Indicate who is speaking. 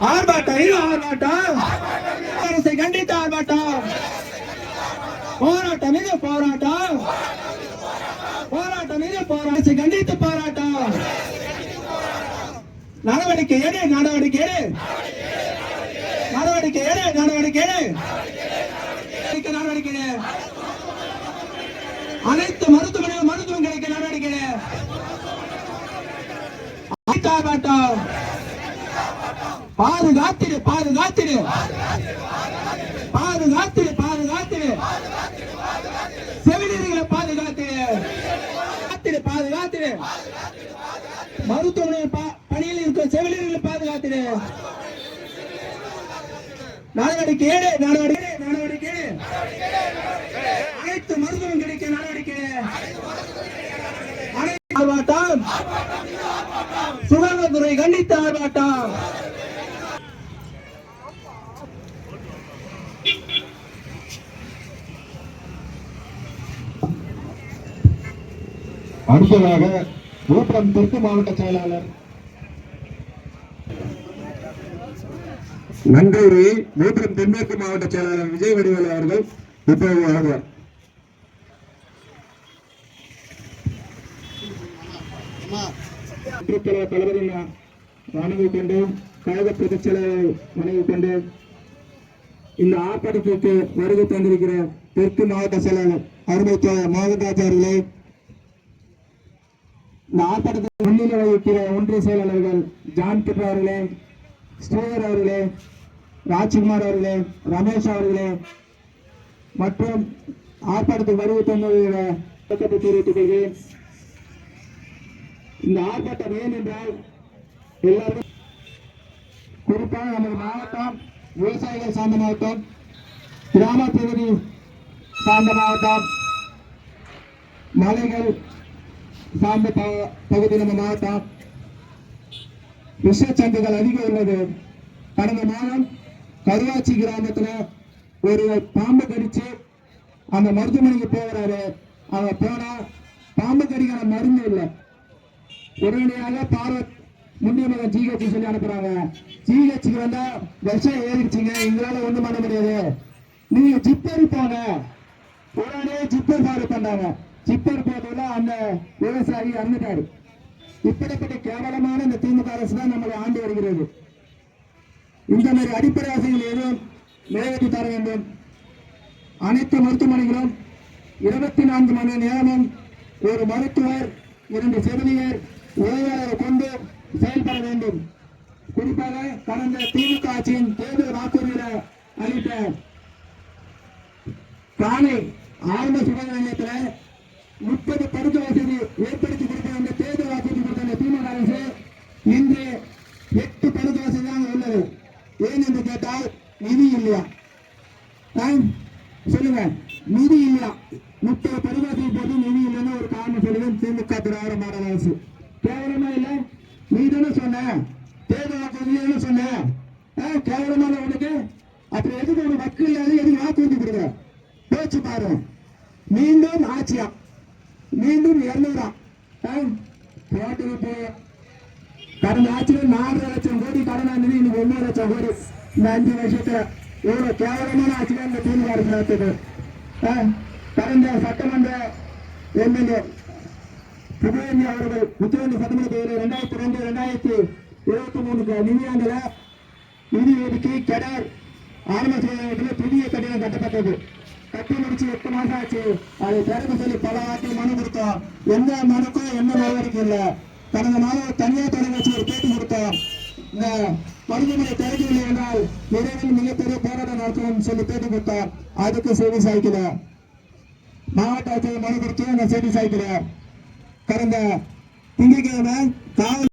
Speaker 1: ஆர்ப்பாட்டம் இது ஆர்ப்பாட்டம், அரசை கண்டித்து ஆர்ப்பாட்டம், போராட்டம் இது போராட்டம், போராட்டம் இது போராட்டத்தை கண்டித்து போராட்டம். நடவடிக்கை எடு, நடவடிக்கை எடு, நடவடிக்கை எடு, நடவடிக்கை எடு, நடவடிக்கை எடு. அனைத்து மருத்துவமனைகள் மருத்துவங்களுக்கு நடவடிக்கை எடு. ஆர்ப்பாட்டம், பாதுகாத்திடு, பாதுகாத்திடு, பாதுகாத்திடு, பாதுகாத்திடு, செவிலியர்களை பாதுகாத்திடு, பாதுகாத்திடு, மருத்துவமனை பணியில் இருக்கும் செவிலியர்களை பாதுகாத்திடு. நடவடிக்கை ஏடு, நடவடிக்கை நடவடிக்கை, அனைத்து மருத்துவம் கிடைக்க நடவடிக்கை. ஆர்ப்பாட்டம், சுகாதாரத்துறை கண்டித்து ஆர்ப்பாட்டம்.
Speaker 2: அடுத்ததாக விழுப்புரம் தெற்கு மாவட்ட செயலாளர் நன்றி. விழுப்புரம் தென்மேற்கு மாவட்ட செயலாளர் விஜய் வடிவேலு அவர்கள் இப்போது வருவார். தளபதி வணங்கி கொண்டு கழக பொதுச் செயலாளரை வணங்கி கொண்டு இந்த ஆர்ப்பாட்டத்திற்கு வருகை தந்திருக்கிற தெற்கு மாவட்ட செயலாளர் அருமை மோகன்ராஜ் அவர்களே, இந்த ஆர்ப்பாட்டத்தில் முன்னிலை வகிக்கிற ஒன்றிய செயலாளர்கள் ஜான் பிட்ரா அவர்களே, ஸ்ரீதர் அவர்களே, ராஜ்குமார் அவர்களே, ரமேஷ் அவர்களே மற்றும் ஆர்ப்பாட்டத்தில் வருகை தந்துள்ள தெரிவித்துக் கொள்கிறேன். இந்த ஆர்ப்பாட்டம் ஏன் என்றால் எல்லாரும் குறிப்பாக நமது மாவட்டம் விவசாயிகள் சார்ந்த மாவட்டம், கிராம பகுதி சார்ந்த மாவட்டம், மலைகள் சார்ந்த பகுதி நம்ம மாவட்டம், விஷச்சந்துகள் அதிகம் உள்ளது. கடந்த மாதம் கருவாச்சி கிராமத்துல ஒரு பாம்பு கடிச்சு அந்த மருத்துவமனைக்கு போகிறாரு. அவங்க போனா பாம்பு கடிக்கான மருந்து இல்லை. உடனடியாக பார்வத் முன்னிய மகன் ஜிஹெச் சொல்லி அனுப்புறாங்க. ஜிஹெச்சுக்கு வந்தா விஷம் ஏறிடுச்சுங்க, எங்களால ஒண்ணும் பண்ண முடியாது, நீங்க ஜிப்பர் போங்க. உடனே ஜிப்பர் ஃபாலோ பண்ணாங்க. ஜிப்பர் போட்டதுல அந்த விவசாயி இறந்துட்டாரு. இப்படிப்பட்ட கேவலமான இந்த திமுக அரசு தான் நம்மளை ஆண்டு வருகிறது. இந்த மாதிரி அடிப்படை வசதிகள் எதுவும் நிறைவேற்றி தர வேண்டும். அனைத்து மருத்துவமனைகளும் 24 மணி நேரமும் ஒரு மருத்துவர், 2 செவிலியர், உதவியாளரை கொண்டு செயல்பட வேண்டும். குறிப்பாக கடந்த திமுக ஆட்சியின் தேர்தல் வாக்குறுதியில அளித்த காலை ஆரம்ப சுகாதார நிலையத்தில் 30 படுக்கை வசதி ஏற்படுத்தி கொடுக்க வேண்டிய தேர்தல் வாக்குறுதி கொடுத்த திமுக அரசு இன்று 8 படுக்கை வசதி தான் உள்ளது. ஏன் என்று கேட்டால் நிதி இல்லையா? சொல்லுங்க, நிதி இல்லையா? 30 படுக்கை வசதி போட்டு நிதி இல்லைன்னு ஒரு காரணம் சொல்லுவேன் திமுக திராவிட மாடல் அரசு. கேவலமா இல்ல? நீ தானே சொன்ன தேர்தல் வாக்குறுதி சொன்ன, கேவலமான உனக்கு. அப்புறம் எதுக்கு ஒரு மக்கள் இல்லாத எதுக்கு வாக்குறுதி கொடுக்குற? பேச்சு பாரு. மீண்டும் ஆட்சியா, மீண்டும் 200 கடந்த ஆட்சியில் 4.5 லட்சம் கோடி கடன் இருந்தது, இன்னைக்கு 9 லட்சம் கோடி. இந்த 5 வருஷத்துல எவ்வளவு கேவலமான ஆட்சியா இந்த திமுக அரசு நடத்துது. கடந்த சட்டமன்ற எம்எல்ஏ புகழேந்தி அவர்கள் முத்துவேந்தி சட்டமன்ற தேர்தல் 2002-2023 நிதியாண்டுல நிதி ஒதுக்கி கெடர் ஆரம்ப சுகாதாரத்தில் புதிய கட்டிடம் கட்டப்பட்டது. கட்டி முடிச்சு 8 மாசம் ஆச்சு. அதை திறக்க சொல்லி பல வாட்டி மனு கொடுத்தோம். எந்த மனுக்கும் எந்த நடவடிக்கை இல்லை. கடந்த மாதம் தனியார் தொலைக்காட்சி ஒரு பேட்டி கொடுத்தோம். இந்த மருத்துவமனை திறக்கவில்லை என்றால் விரைவில் மிகப்பெரிய போராட்டம் நடத்தும் சொல்லி பேட்டி கொடுத்தோம். அதுக்கு செய்தி சாய்க்கல. மாவட்ட ஆட்சியர் மனு கொடுத்து அந்த செய்தி சாய்க்கல. கடந்த திங்கட்கிழமை காவல்